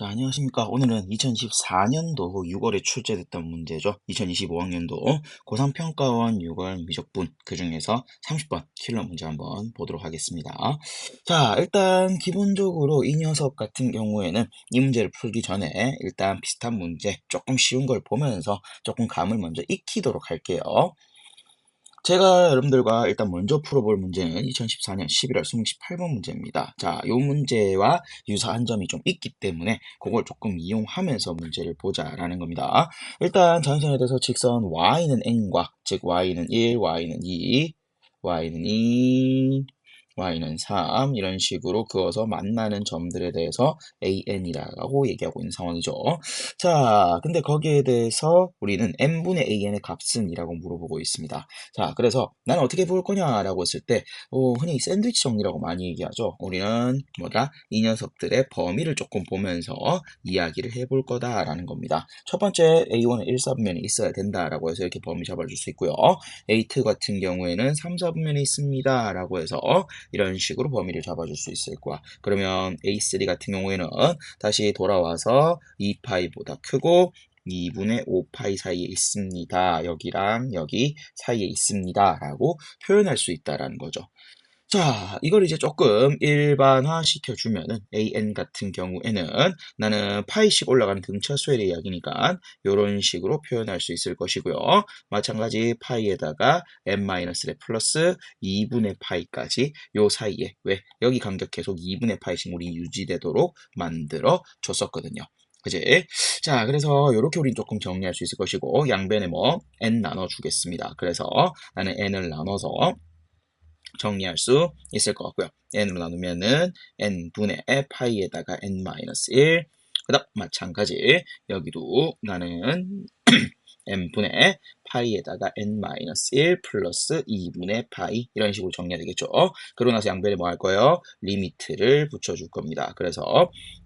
자, 안녕하십니까. 오늘은 2024년도 6월에 출제됐던 문제죠. 2025학년도 고3평가원 6월 미적분 그중에서 30번 킬러 문제 한번 보도록 하겠습니다. 자, 일단 기본적으로 이 녀석 같은 경우에는 이 문제를 풀기 전에 일단 비슷한 문제, 조금 쉬운 걸 보면서 조금 감을 먼저 익히도록 할게요. 제가 여러분들과 일단 먼저 풀어볼 문제는 2014년 11월 28번 문제입니다. 자, 이 문제와 유사한 점이 좀 있기 때문에 그걸 조금 이용하면서 문제를 보자라는 겁니다. 일단 자연선에 대해서 직선 y는 n과, 즉 y는 1, y는 2, y는 2, y는 3 이런 식으로 그어서 만나는 점들에 대해서 an이라고 얘기하고 있는 상황이죠. 자, 근데 거기에 대해서 우리는 n분의 an의 값은 이라고 물어보고 있습니다. 자, 그래서 나는 어떻게 볼 거냐라고 했을 때 흔히 샌드위치 정리라고 많이 얘기하죠. 우리는 뭐다? 이 녀석들의 범위를 조금 보면서 이야기를 해볼 거다라는 겁니다. 첫 번째 A1은 1, 4분면이 있어야 된다라고 해서 이렇게 범위 잡아줄 수 있고요. A2 같은 경우에는 3, 4분면이 있습니다라고 해서 이런 식으로 범위를 잡아줄 수 있을 거야. 그러면 A3 같은 경우에는 다시 돌아와서 2파이보다 크고 2분의 5파이 사이에 있습니다. 여기랑 여기 사이에 있습니다. 라고 표현할 수 있다라는 거죠. 자, 이걸 이제 조금 일반화 시켜주면은 an 같은 경우에는 나는 파이씩 올라가는 등차수의 이야기니까 이런 식으로 표현할 수 있을 것이고요. 마찬가지 파이에다가 n-의 플러스 2분의 파이까지 요 사이에 왜 여기 간격 계속 2분의 파이씩 우리 유지되도록 만들어 줬었거든요. 그지? 자, 그래서 이렇게 우린 조금 정리할 수 있을 것이고 양변에 뭐 n 나눠주겠습니다. 그래서 나는 n을 나눠서 정리할 수 있을 것 같고요. n으로 나누면은 n분의 파이에다가 n-1 그다음 마찬가지 여기도 나는 n분의 파이에다가 n-1 플러스 2분의 파이 이런 식으로 정리해야 되겠죠. 그러고 나서 양변에 뭐 할 거예요? 리미트를 붙여줄 겁니다. 그래서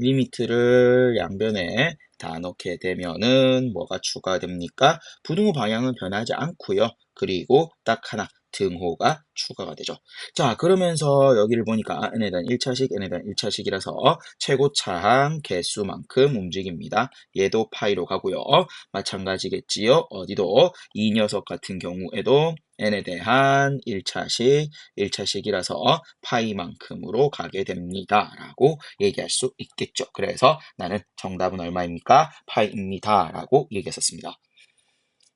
리미트를 양변에 다 넣게 되면은 뭐가 추가됩니까? 부등호 방향은 변하지 않고요. 그리고 딱 하나 등호가 추가가 되죠. 자, 그러면서 여기를 보니까 n에 대한 1차식, n에 대한 1차식이라서 최고차항 개수만큼 움직입니다. 얘도 파이로 가고요. 마찬가지겠지요. 어디도 이 녀석 같은 경우에도 n에 대한 1차식, 1차식이라서 파이만큼으로 가게 됩니다. 라고 얘기할 수 있겠죠. 그래서 나는 정답은 얼마입니까? 파이입니다. 라고 얘기했었습니다.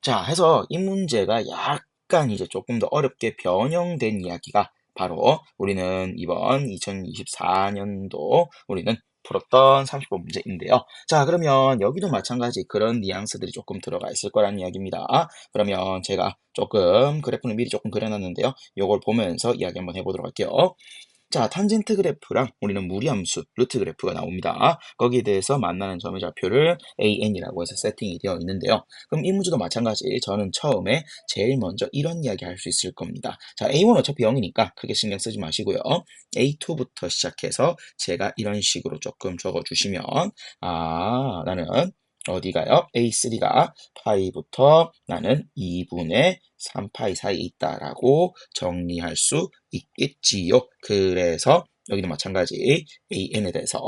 자, 해서 이 문제가 약간 이제 조금 더 어렵게 변형된 이야기가 바로 우리는 이번 2024년도 우리는 풀었던 30번 문제인데요. 자, 그러면 여기도 마찬가지 그런 뉘앙스들이 조금 들어가 있을 거라는 이야기입니다. 그러면 제가 조금 그래프는 미리 조금 그려놨는데요. 이걸 보면서 이야기 한번 해보도록 할게요. 자, 탄젠트 그래프랑 우리는 무리함수, 루트 그래프가 나옵니다. 거기에 대해서 만나는 점의 좌표를 AN이라고 해서 세팅이 되어 있는데요. 그럼 이 문제도 마찬가지. 저는 처음에 제일 먼저 이런 이야기 할 수 있을 겁니다. 자, A1 어차피 0이니까 크게 신경 쓰지 마시고요. A2부터 시작해서 제가 이런 식으로 조금 적어주시면 나는 어디가요? A3가 파이부터 나는 2분의 3파이 사이에 있다라고 정리할 수 있겠지요. 그래서 여기도 마찬가지 an에 대해서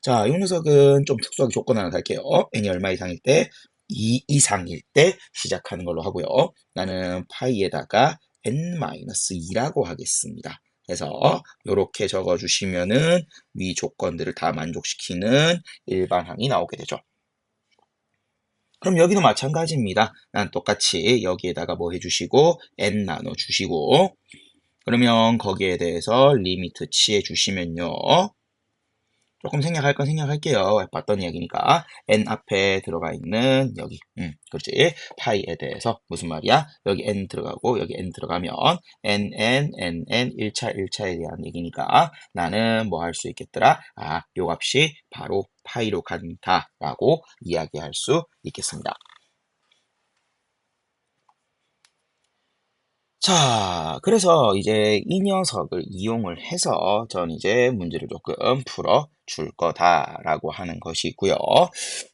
자, 이 녀석은 좀 특수하게 조건 하나 달게요. n이 얼마 이상일 때 2 이상일 때 시작하는 걸로 하고요. 나는 파이에다가 n-2라고 하겠습니다. 그래서 이렇게 적어주시면은 위 조건들을 다 만족시키는 일반항이 나오게 되죠. 그럼 여기도 마찬가지입니다. 난 똑같이 여기에다가 뭐 해주시고 n 나눠주시고 그러면 거기에 대해서 리미트 취해 주시면요. 조금 생략할 건 생략할게요. 봤던 이야기니까. n 앞에 들어가 있는 여기 그렇지. 파이에 대해서 무슨 말이야? 여기 n 들어가고 여기 n 들어가면 n 1차에 대한 얘기니까 나는 뭐 할 수 있겠더라? 요 값이 바로 파이로 간다라고 이야기할 수 있겠습니다. 자, 그래서 이제 이 녀석을 이용을 해서 전 이제 문제를 조금 풀어 줄 거다라고 하는 것이고요.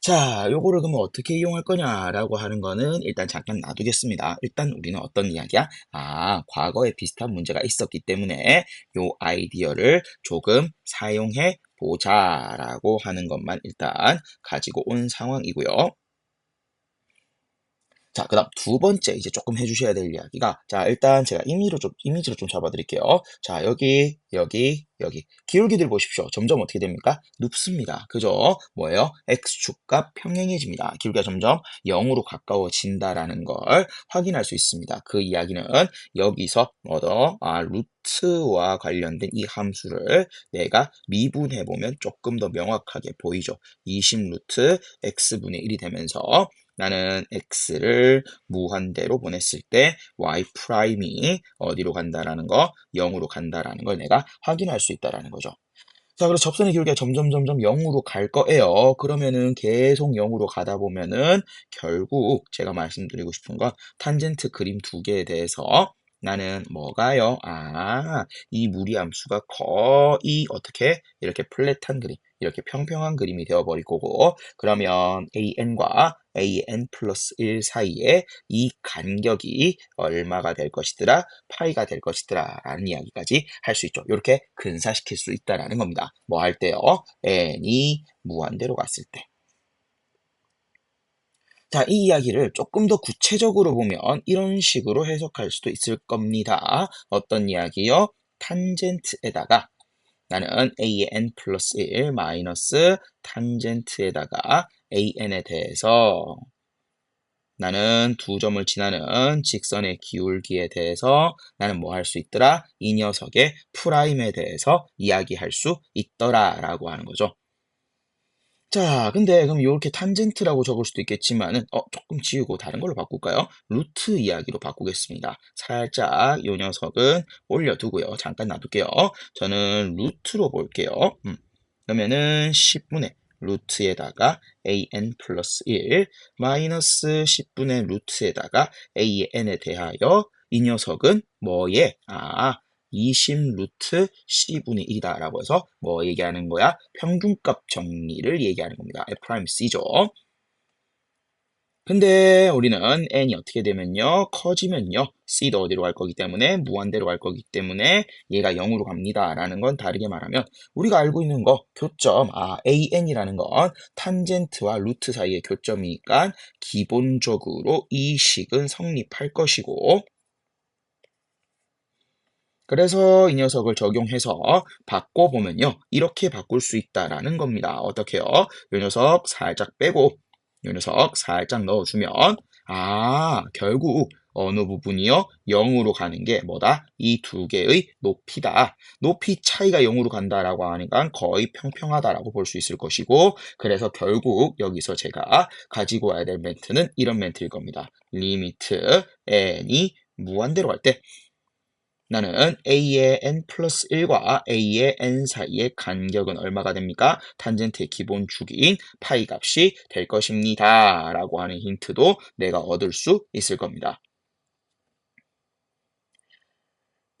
자, 요거를 그러면 어떻게 이용할 거냐라고 하는 거는 일단 잠깐 놔두겠습니다. 일단 우리는 어떤 이야기야? 과거에 비슷한 문제가 있었기 때문에 요 아이디어를 조금 사용해 보자라고 하는 것만 일단 가지고 온 상황이고요. 자, 그다음 두 번째 이제 조금 해 주셔야 될 이야기가, 자, 일단 제가 이미지로 좀 잡아 드릴게요. 자, 여기, 여기, 여기. 기울기들 보십시오. 점점 어떻게 됩니까? 눕습니다. 그죠? 뭐예요? x축과 평행해집니다. 기울기가 점점 0으로 가까워진다라는 걸 확인할 수 있습니다. 그 이야기는 여기서 루트와 관련된 이 함수를 내가 미분해 보면 조금 더 명확하게 보이죠. 20 루트 x분의 1이 되면서 나는 x를 무한대로 보냈을 때 y 프라임이 어디로 간다라는 거, 0으로 간다라는 걸 내가 확인할 수 있다라는 거죠. 자, 그래서 접선의 기울기가 점점 0으로 갈 거예요. 그러면은 계속 0으로 가다 보면은 결국 제가 말씀드리고 싶은 건 탄젠트 그림 두 개에 대해서 나는 뭐가요? 이 무리함수가 거의 어떻게 이렇게 플랫한 그림, 이렇게 평평한 그림이 되어버릴 거고, 그러면 an과 an 플러스 1 사이에 이 간격이 얼마가 될 것이더라? 파이가 될 것이더라 라는 이야기까지 할 수 있죠. 이렇게 근사시킬 수 있다라는 겁니다. 뭐 할 때요? n이 무한대로 갔을 때. 자, 이 이야기를 조금 더 구체적으로 보면 이런 식으로 해석할 수도 있을 겁니다. 어떤 이야기요? 탄젠트에다가 나는 an 플러스 1 마이너스 탄젠트에다가 an에 대해서 나는 두 점을 지나는 직선의 기울기에 대해서 나는 뭐 할 수 있더라? 이 녀석의 프라임에 대해서 이야기할 수 있더라 라고 하는 거죠. 자, 근데 그럼 요렇게 탄젠트라고 적을 수도 있겠지만은 조금 지우고 다른 걸로 바꿀까요? 루트 이야기로 바꾸겠습니다. 살짝 요 녀석은 올려두고요. 잠깐 놔둘게요. 저는 루트로 볼게요. 그러면은 10분의 루트에다가 an 플러스 1 마이너스 10분의 루트에다가 an에 대하여 이 녀석은 뭐에? 20 루트 c분의 1이다 라고 해서 뭐 얘기하는 거야? 평균값 정리를 얘기하는 겁니다. F'C죠. 근데 우리는 n이 어떻게 되면요, 커지면요, c도 어디로 갈 거기 때문에 무한대로 갈 거기 때문에 얘가 0으로 갑니다 라는 건, 다르게 말하면 우리가 알고 있는 거 교점, an이라는 건 탄젠트와 루트 사이의 교점이니까 기본적으로 이 식은 성립할 것이고, 그래서 이 녀석을 적용해서 바꿔보면요, 이렇게 바꿀 수 있다라는 겁니다. 어떻게요? 이 녀석 살짝 빼고 이 녀석 살짝 넣어주면 결국 어느 부분이요? 0으로 가는 게 뭐다? 이 두 개의 높이다. 높이 차이가 0으로 간다라고 하니까 거의 평평하다라고 볼 수 있을 것이고, 그래서 결국 여기서 제가 가지고 와야 될 멘트는 이런 멘트일 겁니다. 리미트 n이 무한대로 갈 때 나는 a의 n 플러스 1과 a의 n 사이의 간격은 얼마가 됩니까? 탄젠트의 기본 축인 파이 값이 될 것입니다 라고 하는 힌트도 내가 얻을 수 있을 겁니다.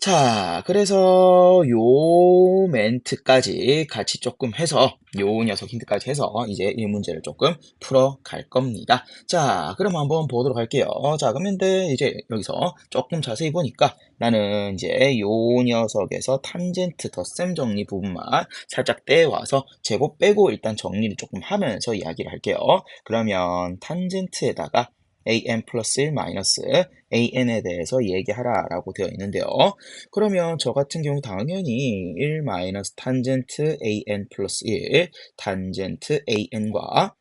자, 그래서 요 멘트까지 같이 조금 해서, 요 녀석 힌트까지 해서 이제 이 문제를 조금 풀어갈 겁니다. 자, 그럼 한번 보도록 할게요. 자, 그러면 이제 여기서 조금 자세히 보니까 나는 이제 요 녀석에서 탄젠트 덧셈 정리 부분만 살짝 떼와서 제곱 빼고 일단 정리를 조금 하면서 이야기를 할게요. 그러면 탄젠트에다가 an 플러스 1 마이너스 an에 대해서 얘기하라 라고 되어 있는데요. 그러면 저 같은 경우 당연히 1 마이너스 탄젠트 an 플러스 1 탄젠트 an과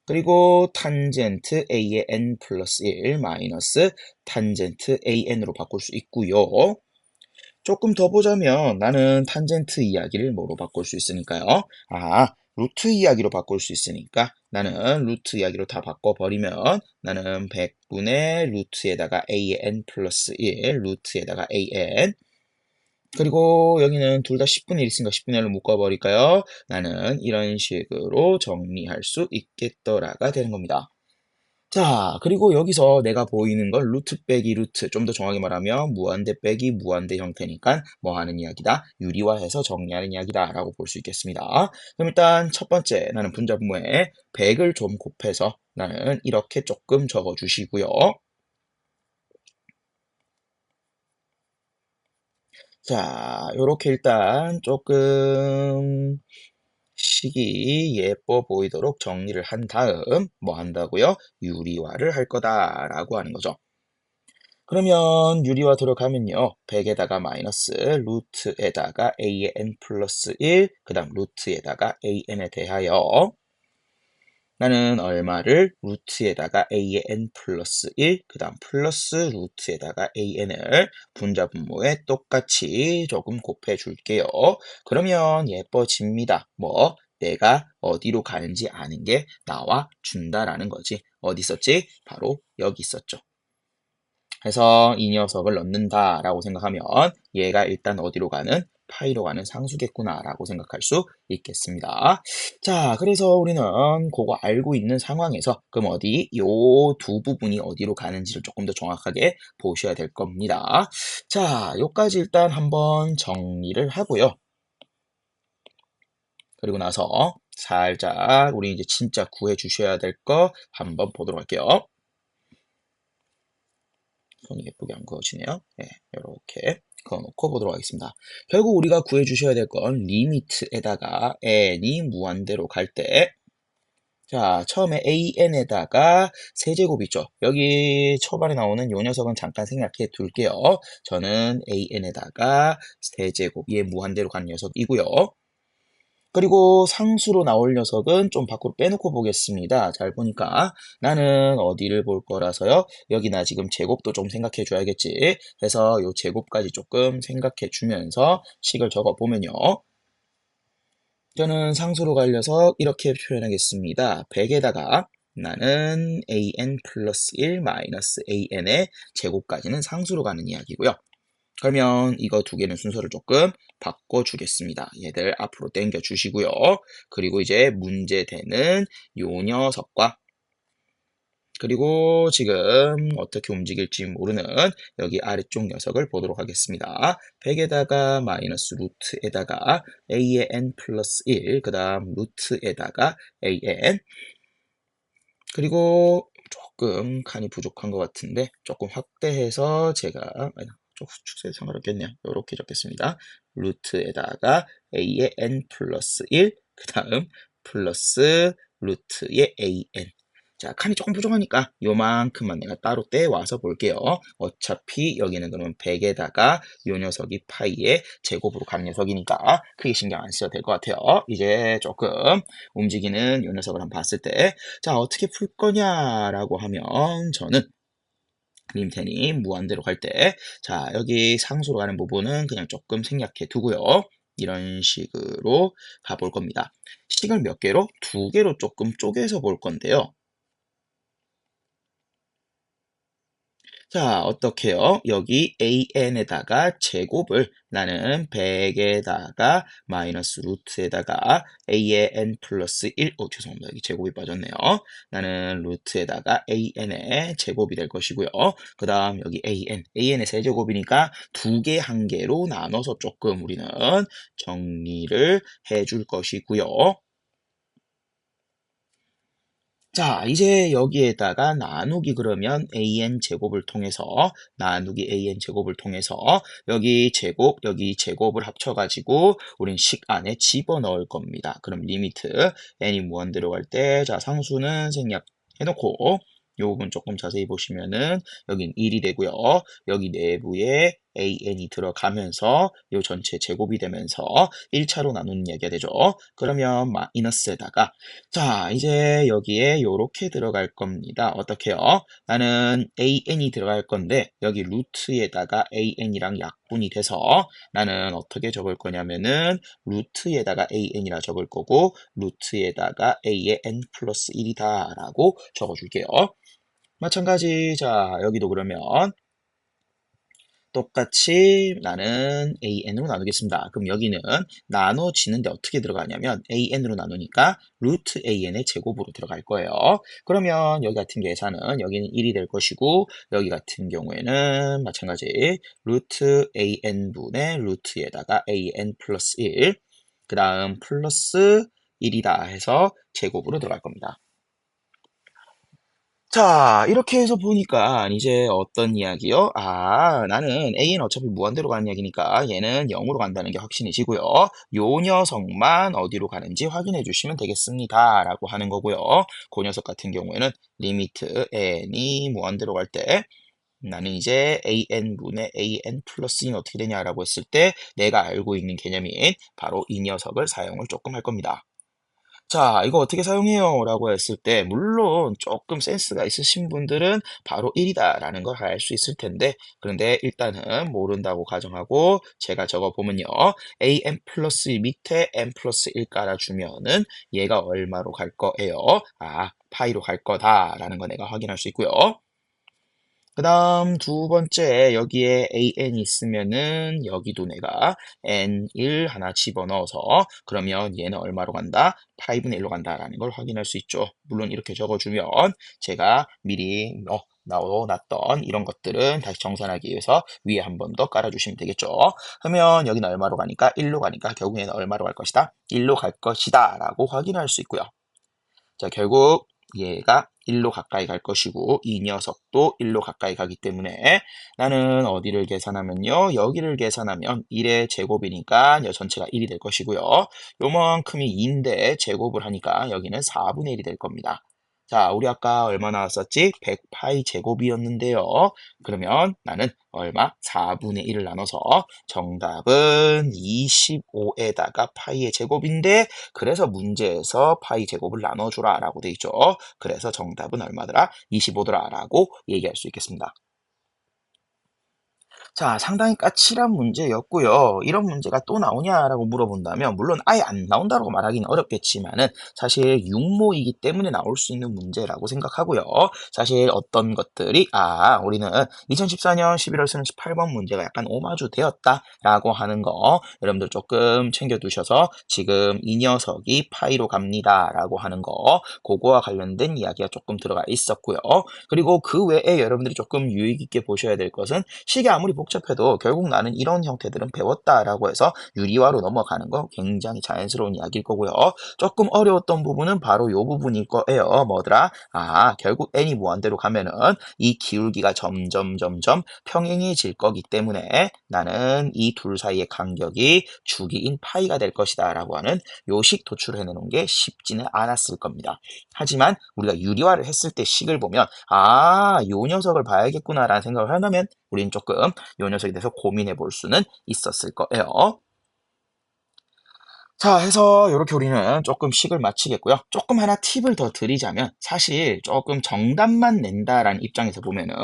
그리고 탄젠트 a의 n 플러스 1 마이너스 탄젠트 an으로 바꿀 수 있고요. 조금 더 보자면 나는 탄젠트 이야기를 뭐로 바꿀 수 있으니까요. 루트 이야기로 바꿀 수 있으니까 나는 루트 이야기로 다 바꿔버리면 나는 100분의 루트에다가 an 플러스 1 루트에다가 an, 그리고 여기는 둘 다 10분의 1 있으니까 10분의 1로 묶어버릴까요? 나는 이런 식으로 정리할 수 있겠더라가 되는 겁니다. 자, 그리고 여기서 내가 보이는 건 루트 빼기 루트, 좀 더 정확히 말하면 무한대 빼기 무한대 형태니까 뭐 하는 이야기다? 유리화해서 정리하는 이야기다 라고 볼 수 있겠습니다. 그럼 일단 첫 번째, 나는 분자분모에 100을 좀 곱해서 나는 이렇게 조금 적어 주시고요. 자, 요렇게 일단 조금 식이 예뻐 보이도록 정리를 한 다음 뭐 한다고요? 유리화를 할 거다라고 하는 거죠. 그러면 유리화 들어가면요. 100에다가 마이너스 루트에다가 a의 n 플러스 1, 그 다음 루트에다가 an에 대하여 나는 얼마를 루트에다가 a의 n 플러스 1, 그 다음 플러스 루트에다가 an을 분자분모에 똑같이 조금 곱해 줄게요. 그러면 예뻐집니다. 뭐? 내가 어디로 가는지 아는 게 나와 준다라는 거지. 어디 있었지? 바로 여기 있었죠. 해서 이 녀석을 넣는다라고 생각하면 얘가 일단 어디로 가는? 파이로 가는 상수겠구나라고 생각할 수 있겠습니다. 자, 그래서 우리는 그거 알고 있는 상황에서 그럼 어디? 요 두 부분이 어디로 가는지를 조금 더 정확하게 보셔야 될 겁니다. 자, 요까지 일단 한번 정리를 하고요. 그리고 나서 살짝 우리 이제 진짜 구해 주셔야 될 거 한번 보도록 할게요. 손이 예쁘게 안 그어지네요. 네, 이렇게 그어놓고 보도록 하겠습니다. 결국 우리가 구해 주셔야 될 건 리미트에다가 n이 무한대로 갈 때, 자, 처음에 an에다가 세제곱 있죠. 여기 초반에 나오는 요 녀석은 잠깐 생략해 둘게요. 저는 an에다가 세제곱, 얘 무한대로 간 녀석이고요. 그리고 상수로 나올 녀석은 좀 밖으로 빼놓고 보겠습니다. 잘 보니까 나는 어디를 볼 거라서요. 여기 나 지금 제곱도 좀 생각해 줘야겠지. 해서 요 제곱까지 조금 생각해 주면서 식을 적어 보면요. 저는 상수로 갈 녀석 이렇게 표현하겠습니다. 100에다가 나는 an 플러스 1 마이너스 an의 제곱까지는 상수로 가는 이야기고요. 그러면 이거 두 개는 순서를 조금 바꿔주겠습니다. 얘들 앞으로 당겨 주시고요. 그리고 이제 문제되는 요 녀석과 그리고 지금 어떻게 움직일지 모르는 여기 아래쪽 녀석을 보도록 하겠습니다. 100에다가 마이너스 루트에다가 a의 n 플러스 1, 그 다음 루트에다가 an, 그리고 조금 칸이 부족한 것 같은데 조금 확대해서 제가 좀 축소에 상관없겠네요. 이렇게 적겠습니다. 루트에다가 a의 n 플러스 1, 그 다음 플러스 루트의 an. 자, 칸이 조금 부족하니까 요만큼만 내가 따로 떼와서 볼게요. 어차피 여기는 그러면 100에다가 요 녀석이 파이의 제곱으로 가는 녀석이니까 크게 신경 안 써도 될 것 같아요. 이제 조금 움직이는 요 녀석을 한번 봤을 때, 자, 어떻게 풀 거냐라고 하면 저는 림텐이 무한대로 갈 때, 자, 여기 상수로 가는 부분은 그냥 조금 생략해 두고요. 이런 식으로 가볼 겁니다. 식을 몇 개로? 두 개로 조금 쪼개서 볼 건데요. 자, 어떻게요? 여기 an에다가 제곱을 나는 100에다가 마이너스 루트에다가 a의 n 플러스 1, 죄송합니다. 여기 제곱이 빠졌네요. 나는 루트에다가 an의 제곱이 될 것이고요. 그 다음 여기 an의 세제곱이니까 두 개 한 개로 나눠서 조금 우리는 정리를 해줄 것이고요. 자, 이제 여기에다가 나누기 그러면 an 제곱을 통해서 나누기 an 제곱을 통해서 여기 제곱, 여기 제곱을 합쳐가지고 우린 식 안에 집어넣을 겁니다. 그럼 리미트 n이 무한대로 갈 때, 자, 상수는 생략해놓고 요 부분 조금 자세히 보시면은 여긴 1이 되고요. 여기 내부에 an이 들어가면서 요 전체 제곱이 되면서 1차로 나누는 얘기가 되죠. 그러면 마이너스에다가, 자, 이제 여기에 요렇게 들어갈 겁니다. 어떻게요? 나는 an이 들어갈 건데 여기 루트에다가 an이랑 약분이 돼서 나는 어떻게 적을 거냐면은 루트에다가 an이라 적을 거고 루트에다가 a의 n 플러스 1이다 라고 적어줄게요. 마찬가지, 자, 여기도 그러면 똑같이 나는 an으로 나누겠습니다. 그럼 여기는 나눠지는데 어떻게 들어가냐면 an으로 나누니까 루트 an의 제곱으로 들어갈 거예요. 그러면 여기 같은 계산은 여기는 1이 될 것이고 여기 같은 경우에는 마찬가지 루트 an분의 루트에다가 an 플러스 1, 그 다음 플러스 1이다 해서 제곱으로 들어갈 겁니다. 자, 이렇게 해서 보니까 이제 어떤 이야기요? 아, 나는 A는 어차피 무한대로 가는 이야기니까 얘는 0으로 간다는 게 확신이시고요. 요 녀석만 어디로 가는지 확인해 주시면 되겠습니다. 라고 하는 거고요. 그 녀석 같은 경우에는 리미트 n이 무한대로 갈 때 나는 이제 an분의 an 플러스 2는 어떻게 되냐라고 했을 때 내가 알고 있는 개념인 바로 이 녀석을 사용을 조금 할 겁니다. 자, 이거 어떻게 사용해요? 라고 했을 때, 물론 조금 센스가 있으신 분들은 바로 1이다라는 걸 알 수 있을 텐데, 그런데 일단은 모른다고 가정하고, 제가 적어보면요. an 플러스 1 밑에 n 플러스 1 깔아주면은 얘가 얼마로 갈 거예요? 아, 파이로 갈 거다라는 거 내가 확인할 수 있고요. 그 다음 두 번째 여기에 an이 있으면은 여기도 내가 n1 하나 집어넣어서 그러면 얘는 얼마로 간다? 8분의 1로 간다라는 걸 확인할 수 있죠. 물론 이렇게 적어주면 제가 미리 넣어놨던 이런 것들은 다시 정산하기 위해서 위에 한 번 더 깔아주시면 되겠죠. 그러면 여기는 얼마로 가니까 1로 가니까 결국 얘는 얼마로 갈 것이다? 1로 갈 것이다 라고 확인할 수 있고요. 자, 결국 얘가 1로 가까이 갈 것이고 이 녀석도 1로 가까이 가기 때문에 나는 어디를 계산하면요. 여기를 계산하면 1의 제곱이니까 전체가 1이 될 것이고요. 요만큼이 2인데 제곱을 하니까 여기는 4분의 1이 될 겁니다. 자, 우리 아까 얼마 나왔었지? 100파이 제곱이었는데요. 그러면 나는 얼마? 4분의 1을 나눠서 정답은 25에다가 파이의 제곱인데 그래서 문제에서 파이 제곱을 나눠주라 라고 돼 있죠. 그래서 정답은 얼마더라? 25더라 라고 얘기할 수 있겠습니다. 자, 상당히 까칠한 문제였고요. 이런 문제가 또 나오냐라고 물어본다면 물론 아예 안 나온다고 말하기는 어렵겠지만은 사실 육모이기 때문에 나올 수 있는 문제라고 생각하고요. 사실 어떤 것들이 우리는 2014년 11월 수능 18번 문제가 약간 오마주 되었다라고 하는 거 여러분들 조금 챙겨두셔서 지금 이 녀석이 파이로 갑니다라고 하는 거 그거와 관련된 이야기가 조금 들어가 있었고요. 그리고 그 외에 여러분들이 조금 유의 깊게 보셔야 될 것은 식이 아무리 복잡해도 결국 나는 이런 형태들은 배웠다라고 해서 유리화로 넘어가는 거 굉장히 자연스러운 이야기일 거고요. 조금 어려웠던 부분은 바로 이 부분일 거예요. 뭐더라? 결국 n이 무한대로 가면은 이 기울기가 점점 평행해질 거기 때문에 나는 이 둘 사이의 간격이 주기인 파이가 될 것이다 라고 하는 요식 도출해 내놓은 게 쉽지는 않았을 겁니다. 하지만 우리가 유리화를 했을 때 식을 보면 요 녀석을 봐야겠구나라는 생각을 한다면 우리는 조금 요 녀석에 대해서 고민해 볼 수는 있었을 거예요. 자, 해서 이렇게 우리는 조금 식을 마치겠고요. 조금 하나 팁을 더 드리자면 사실 조금 정답만 낸다라는 입장에서 보면은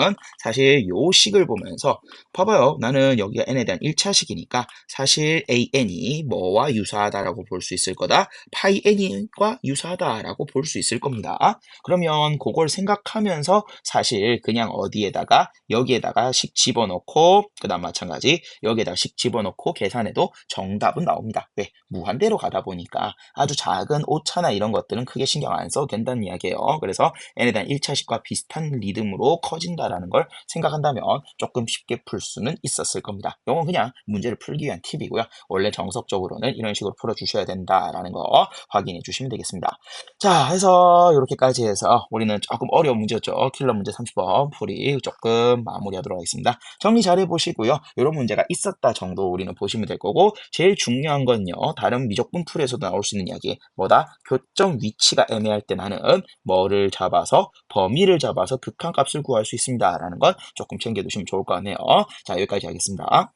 사실 요 식을 보면서 봐봐요. 나는 여기가 n에 대한 1차식이니까 사실 an이 뭐와 유사하다라고 볼 수 있을 거다. 파이 n과 유사하다라고 볼 수 있을 겁니다. 그러면 그걸 생각하면서 사실 그냥 어디에다가 여기에다가 식 집어넣고 그다음 마찬가지 여기에다가 식 집어넣고 계산해도 정답은 나옵니다. 왜? 무한대로 가다 보니까 아주 작은 오차나 이런 것들은 크게 신경 안 써도 된다는 이야기예요. 그래서 n에 대한 1차식과 비슷한 리듬으로 커진다라는 걸 생각한다면 조금 쉽게 풀 수는 있었을 겁니다. 이건 그냥 문제를 풀기 위한 팁이고요. 원래 정석적으로는 이런 식으로 풀어주셔야 된다라는 거 확인해 주시면 되겠습니다. 자, 해서 이렇게까지 해서 우리는 조금 어려운 문제였죠. 킬러 문제 30번 풀이 조금 마무리하도록 하겠습니다. 정리 잘 해보시고요. 이런 문제가 있었다 정도 우리는 보시면 될 거고 제일 중요한 건요. 다른 미적분 풀에서도 나올 수 있는 이야기 뭐다? 교점 위치가 애매할 때 나는 뭐를 잡아서 범위를 잡아서 극한값을 구할 수 있습니다. 라는 건 조금 챙겨두시면 좋을 것 같네요. 자, 여기까지 하겠습니다.